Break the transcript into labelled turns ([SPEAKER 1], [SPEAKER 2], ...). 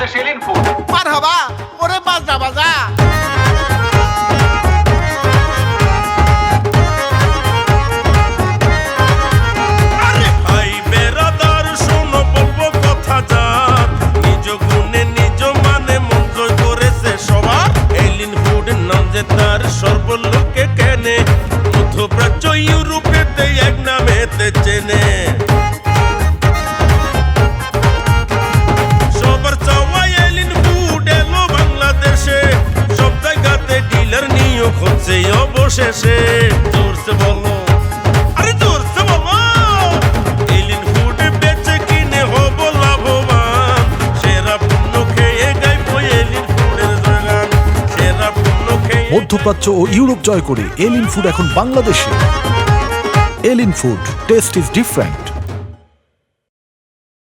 [SPEAKER 1] Bangladesh এলিন food.
[SPEAKER 2] মারহাবা, ওরে বাজনা বাজা।
[SPEAKER 3] তার সর্বলোকে কেনে, মধ্যপ্রাচ্য ইউরোপেতে এক নামেতে চেনে। সবার চাওয়া এলিন ফুড এলো বাংলাদেশে, সব জায়গাতে ডিলার নিয়োগ হচ্ছে অবশেষে। জোরসে বলো, আরে জোরসে বলো, এলিন ফুড বেচে কিনে হব লাভবান। সেরা পণ্য খেয়ে গাইবো এলিন ফুডের জয়গান, সেরা পণ্য খেয়ে।
[SPEAKER 4] মধ্যপ্রাচ্য ও ইউরোপ জয় করে এলিন ফুড এখন বাংলাদেশে। এলিন ফুড, টেস্ট ইজ ডিফারেন্ট।